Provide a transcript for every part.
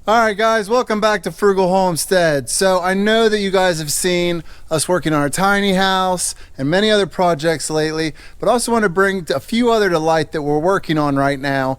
Alright guys, welcome back to Frugal Homestead. So I know that you guys have seen us working on our tiny house and many other projects lately, but I also want to bring a few other to light that we're working on right now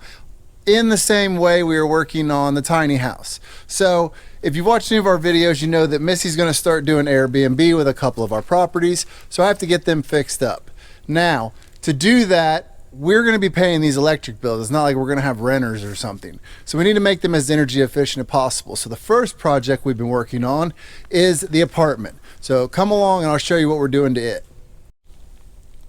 in the same way we were working on the tiny house. So if you've watched any of our videos, you know that Missy's going to start doing Airbnb with a couple of our properties, so I have to get them fixed up. Now, to do that, we're going to be paying these electric bills. It's not like we're going to have renters or something. So we need to make them as energy efficient as possible. So the first project we've been working on is the apartment. So come along and I'll show you what we're doing to it.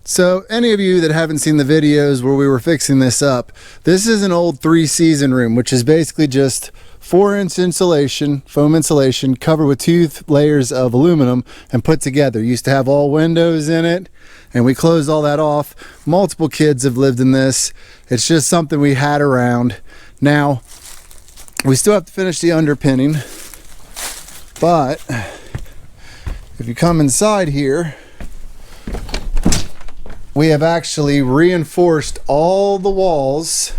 So any of you that haven't seen the videos where we were fixing this up, this is an old 3-season room, which is basically just 4-inch insulation, foam insulation, covered with 2 layers of aluminum and put together. Used to have all windows in it, and we closed all that off. Multiple kids have lived in this. It's just something we had around. Now, we still have to finish the underpinning, but if you come inside here, we have actually reinforced all the walls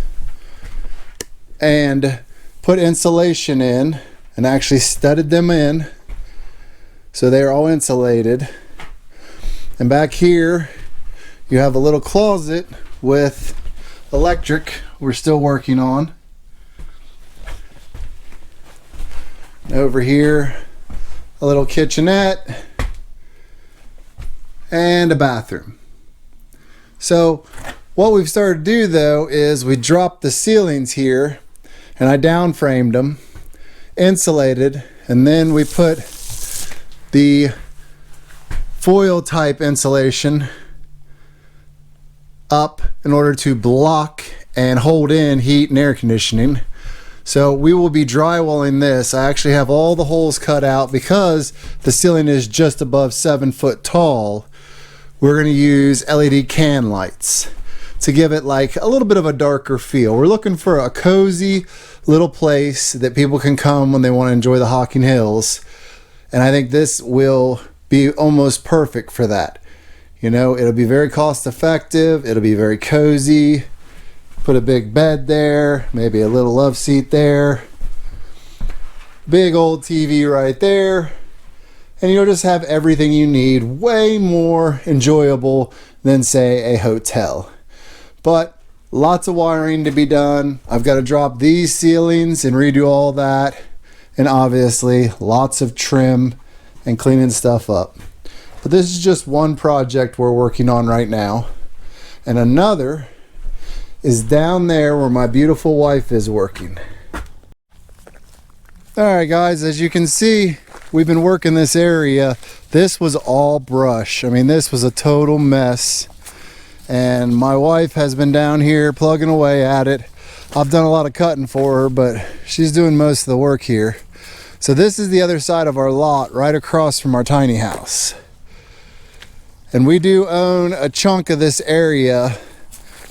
and put insulation in and actually studded them in so they're all insulated. And back here you have a little closet with electric we're still working on. Over here a little kitchenette and a bathroom. So what we've started to do though is we dropped the ceilings here and I down framed them, insulated, and then we put the foil type insulation up in order to block and hold in heat and air conditioning. So we will be drywalling this. I actually have all the holes cut out because the ceiling is just above 7 foot tall. We're going to use LED can lights to give it like a little bit of a darker feel. We're looking for a cozy little place that people can come when they want to enjoy the Hocking Hills, and I think this will be almost perfect for that. You know, it'll be very cost effective, it'll be very cozy. Put a big bed there, maybe a little love seat there, big old TV right there, and you'll just have everything you need, way more enjoyable than say a hotel. But lots of wiring to be done. I've got to drop these ceilings and redo all that, and obviously lots of trim and cleaning stuff up. But this is just one project we're working on right now, and another is down there where my beautiful wife is working. Alright guys, as you can see, we've been working this area. This was all brush. I mean, this was a total mess. And my wife has been down here plugging away at it. I've done a lot of cutting for her, but she's doing most of the work here. So this is the other side of our lot, right across from our tiny house. And we do own a chunk of this area.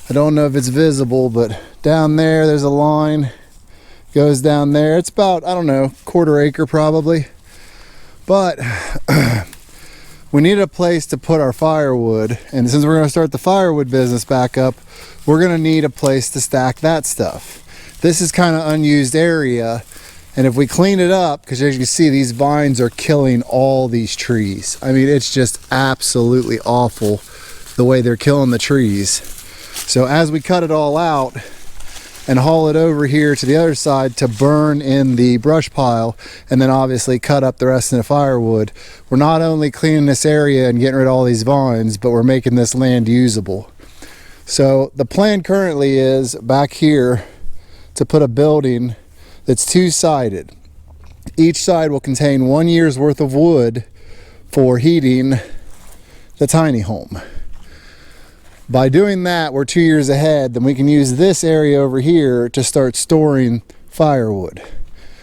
I don't know if it's visible, but down there's a line, goes down there. It's about, I don't know, 1/4 acre probably. But we need a place to put our firewood, and since we're going to start the firewood business back up, we're going to need a place to stack that stuff. This is kind of unused area, and if we clean it up, because as you can see, these vines are killing all these trees. I mean, it's just absolutely awful the way they're killing the trees. So as we cut it all out and haul it over here to the other side to burn in the brush pile, and then obviously cut up the rest of the firewood, we're not only cleaning this area and getting rid of all these vines, but we're making this land usable. So the plan currently is back here to put a building that's 2-sided. Each side will contain 1 year's worth of wood for heating the tiny home. By doing that, we're 2 years ahead. Then we can use this area over here to start storing firewood,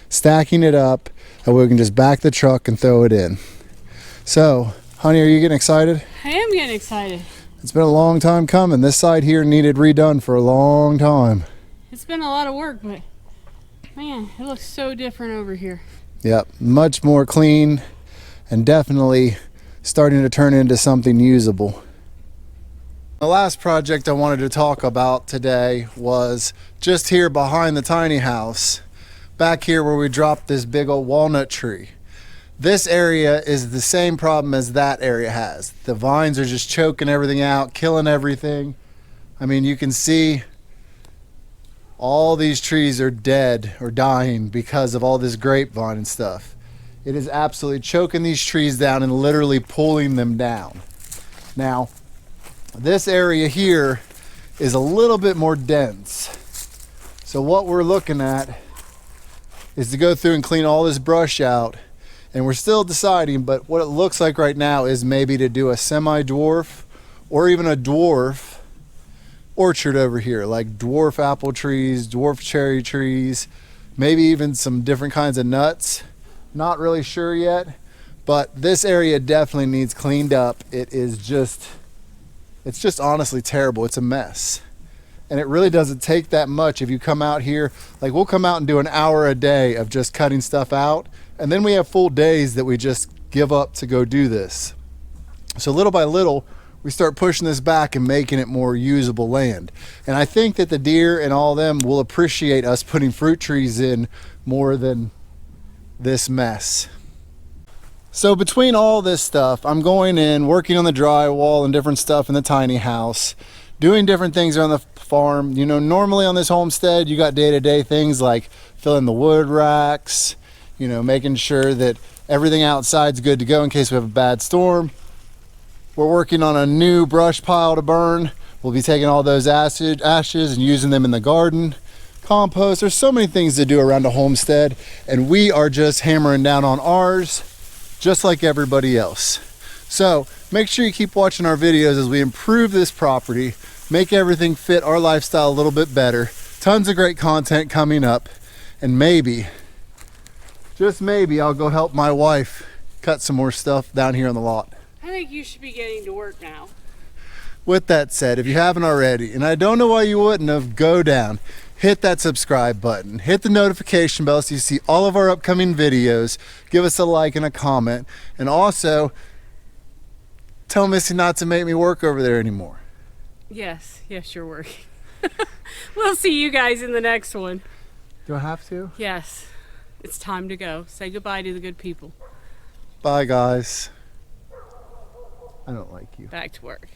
stacking it up, and we can just back the truck and throw it in. So, honey, are you getting excited? I am getting excited. It's been a long time coming. This side here needed redone for a long time. It's been a lot of work, but man, it looks so different over here. Yep, much more clean and definitely starting to turn into something usable. The last project I wanted to talk about today was just here behind the tiny house, back here where we dropped this big old walnut tree. This area is the same problem as that area has. The vines are just choking everything out, killing everything. I mean, you can see all these trees are dead or dying because of all this grapevine and stuff. It is absolutely choking these trees down and literally pulling them down. Now, this area here is a little bit more dense. So what we're looking at is to go through and clean all this brush out. And we're still deciding, but what it looks like right now is maybe to do a semi-dwarf or even a dwarf orchard over here, like dwarf apple trees, dwarf cherry trees, maybe even some different kinds of nuts. Not really sure yet, but this area definitely needs cleaned up. It's just honestly terrible. It's a mess. And it really doesn't take that much if you come out here. Like, we'll come out and do an hour a day of just cutting stuff out, and then we have full days that we just give up to go do this. So little by little, we start pushing this back and making it more usable land. And I think that the deer and all them will appreciate us putting fruit trees in more than this mess. So between all this stuff, I'm going in, working on the drywall and different stuff in the tiny house, doing different things around the farm. You know, normally on this homestead, you got day-to-day things like filling the wood racks, you know, making sure that everything outside's good to go in case we have a bad storm. We're working on a new brush pile to burn. We'll be taking all those ashes and using them in the garden. Compost, there's so many things to do around a homestead, and we are just hammering down on ours, just like everybody else. So make sure you keep watching our videos as we improve this property, make everything fit our lifestyle a little bit better. Tons of great content coming up, and maybe, just maybe, I'll go help my wife cut some more stuff down here on the lot. I think you should be getting to work now. With that said, if you haven't already, and I don't know why you wouldn't have, go down, hit that subscribe button, hit the notification bell so you see all of our upcoming videos, give us a like and a comment, and also tell Missy not to make me work over there anymore. Yes, you're working. We'll see you guys in the next one. Do I have to? Yes, it's time to go. Say goodbye to the good people. Bye, guys. I don't like you. Back to work.